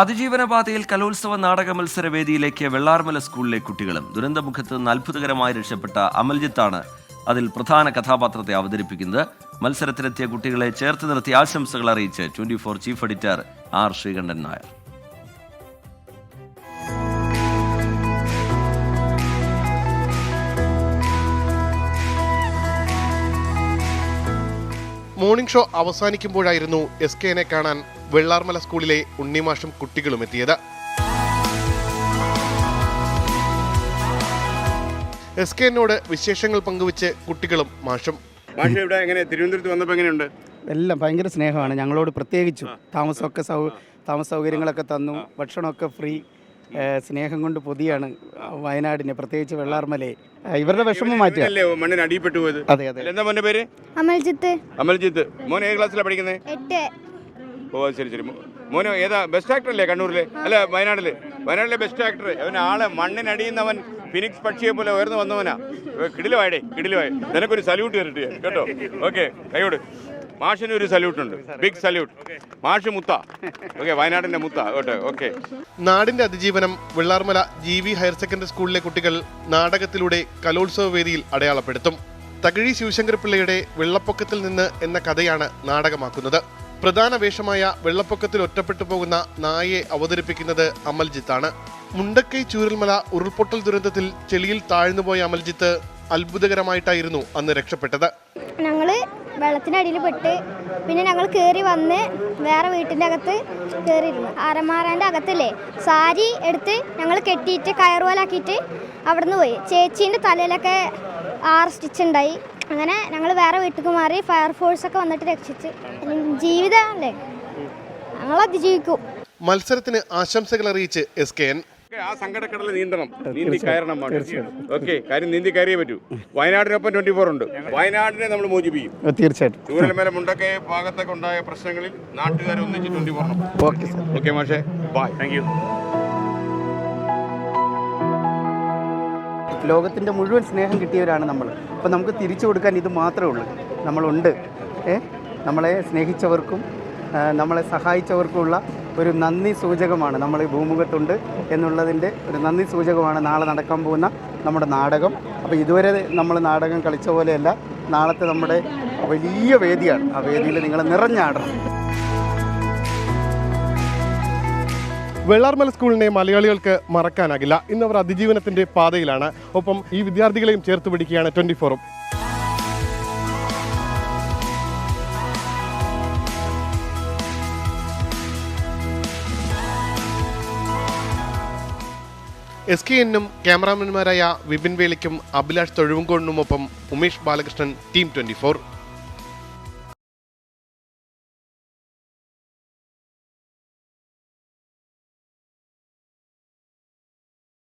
അതിജീവനപാതയിൽ കലോത്സവ നാടക മത്സരവേദിയിലേക്ക് വെള്ളാർമല സ്കൂളിലെ കുട്ടികളും ദുരന്തമുഖത്ത് നിന്ന് അത്ഭുതകരമായി രക്ഷപ്പെട്ട അമൽജിത്താണ് അതിൽ പ്രധാന കഥാപാത്രത്തെ അവതരിപ്പിക്കുന്നത്. മത്സരത്തിലെത്തിയ കുട്ടികളെ ചേർത്ത് നിർത്തി ആശംസകൾ അറിയിച്ച് 24 chief editor R Sreekandan Nair. Morning show അവസാനിക്കുമ്പോഴായിരുന്നു SKനെ കാണാൻ വെള്ളാർമല സ്കൂളിലെ ഉണ്ണിമാഷും കുട്ടികളും എത്തിയത്. SKനോട് വിശേഷങ്ങൾ പങ്കുവെച്ച് കുട്ടികളും മാഷും. ഇവിടെ എങ്ങനെ തിരുവനന്തപുരത്ത് വന്നപ്പോൾ എങ്ങനെയുണ്ട്? എല്ലാം ഭയങ്കര സ്നേഹമാണ് ഞങ്ങളോട്. പ്രത്യേകിച്ചും താമസ സൗകര്യങ്ങളൊക്കെ തന്നു, ഭക്ഷണമൊക്കെ ഫ്രീ. സ്നേഹം കൊണ്ട് പൊതിയാണ് വയനാടിനെ, പ്രത്യേകിച്ച് വെള്ളാർമലയെ. ഇവരുടെ വിഷമം മാറ്റുക. മണ്ണിന് അടിപ്പെട്ടു പോയത്. അതെ അതെ. എന്താ മോന്റെ പേര്? അമൽജിത്ത്. മോൻ ഏത് ക്ലാസ്സിലാണ് പഠിക്കുന്നത്? 8. ഓ ശരി. മോന് ഏതാ ബെസ്റ്റ് ആക്ടർ അല്ലേ കണ്ണൂരിലെ? അല്ല വയനാട്ടിലെ ബെസ്റ്റ് ആക്ടർ. അവൻ ആള് മണ്ണിനടിയുന്നവൻ ഫിനിക്സ് പക്ഷിയെ പോലെ ഉയർന്നു വന്നവനാ. കിടിലവായി. നിനക്കൊരു സല്യൂട്ട് തരട്ടെ കേട്ടോ. ഓക്കെ, കൈയോട്. മാഷിന് ഒരു സല്യൂട്ട് ഉണ്ട്, ബിഗ് സല്യൂട്ട്. മാഷ് മുത്ത. ഓക്കെ, വയനാടിന്റെ മുത്ത. ഓക്കെ. നാടിന്റെ അതിജീവനം വെള്ളാർമല GV ഹയർ സെക്കൻഡറി സ്കൂളിലെ കുട്ടികൾ നാടകത്തിലൂടെ കലോത്സവ വേദിയിൽ അടയാളപ്പെടുത്തും. തകഴി ശിവശങ്കർ പിള്ളയുടെ വെള്ളപ്പൊക്കത്തിൽ നിന്ന് എന്ന കഥയാണ് നാടകമാക്കുന്നത്. പ്രധാന വേഷമായ വെള്ളപ്പൊക്കത്തിൽ ഒറ്റപ്പെട്ടു പോകുന്ന നായയെ അവതരിപ്പിക്കുന്നത് അമൽജിത്താണ്. മുണ്ടക്കൈ ചൂരൽമല ഉരുൾപൊട്ടൽ ദുരന്തത്തിൽ ചെളിയിൽ താഴ്ന്നുപോയ അമൽജിത്ത് അത്ഭുതകരമായിട്ടായിരുന്നു അന്ന് രക്ഷപ്പെട്ടത്. ഞങ്ങള് വെള്ളത്തിനടിയിൽ പെട്ട് പിന്നെ ഞങ്ങൾ കയറി വന്ന് വേറെ വീട്ടിൻ്റെ അകത്ത് കയറിയിരുന്നു. അരമാറാൻ്റെ അകത്തല്ലേ സാരി എടുത്ത് ഞങ്ങൾ കെട്ടിയിട്ട് കയറുപോലാക്കിയിട്ട് അവിടെ നിന്ന് പോയി. ചേച്ചീൻ്റെ തലയിലൊക്കെ 6 സ്റ്റിച്ച് ഉണ്ടായി. അങ്ങനെ ഞങ്ങൾ വേറെ വീട്ടിലേക്ക് മാറി. ഫയർഫോഴ്സൊക്കെ വന്നിട്ട് രക്ഷിച്ച്. ജീവിതമല്ലേ, ഞങ്ങൾ അതിജീവിക്കും. മത്സരത്തിന് ആശംസകൾ അറിയിച്ച് SKN. ആ സങ്കടക്കടൽ നീന്തി കയറണം. ഓക്കെ, കാര്യം നീന്തി കയറിയേ പറ്റൂ. വയനാടിനൊപ്പം 24 ഉണ്ട്. വയനാടിനെ നമ്മൾ മോചിപ്പിക്കും തീർച്ചയായിട്ടും. ചൂരൽമല മുണ്ടക്കൈ ഭാഗത്തൊക്കെ ഉണ്ടായ പ്രശ്നങ്ങളിൽ നാട്ടുകാർ ഒന്നിച്ച് 24. ഓക്കെ മാഷേ, ബൈ. Thank you. ലോകത്തിൻ്റെ മുഴുവൻ സ്നേഹം കിട്ടിയവരാണ് നമ്മൾ. അപ്പോൾ നമുക്ക് തിരിച്ചു കൊടുക്കാൻ ഇത് മാത്രമേ ഉള്ളൂ. നമ്മളുണ്ട്. നമ്മളെ സ്നേഹിച്ചവർക്കും നമ്മളെ സഹായിച്ചവർക്കുമുള്ള ഒരു നന്ദി സൂചകമാണ് നമ്മൾ ഈ ഭൂമുഖത്തുണ്ട് എന്നുള്ളതിൻ്റെ ഒരു നന്ദി സൂചകമാണ് നാളെ നടക്കാൻ പോകുന്ന നമ്മുടെ നാടകം. അപ്പോൾ ഇതുവരെ നമ്മൾ നാടകം കളിച്ച പോലെയല്ല, നാളത്തെ നമ്മുടെ വലിയ വേദിയാണ്. ആ വേദിയിൽ നിങ്ങൾ നിറഞ്ഞാടണം. വെള്ളാർമല സ്കൂളിനെ മലയാളികൾക്ക് മറക്കാനാകില്ല. ഇന്നവർ അതിജീവനത്തിന്റെ പാതയിലാണ്. ഒപ്പം ഈ വിദ്യാർത്ഥികളെയും ചേർത്ത് പിടിക്കുകയാണ് 24. SKNനും ക്യാമറാമാൻമാരായ വിപിൻ വേളിക്കും അഭിലാഷ് തൊഴുവങ്കോടിനുമൊപ്പം ഉമേഷ് ബാലകൃഷ്ണൻ, ടീം 24.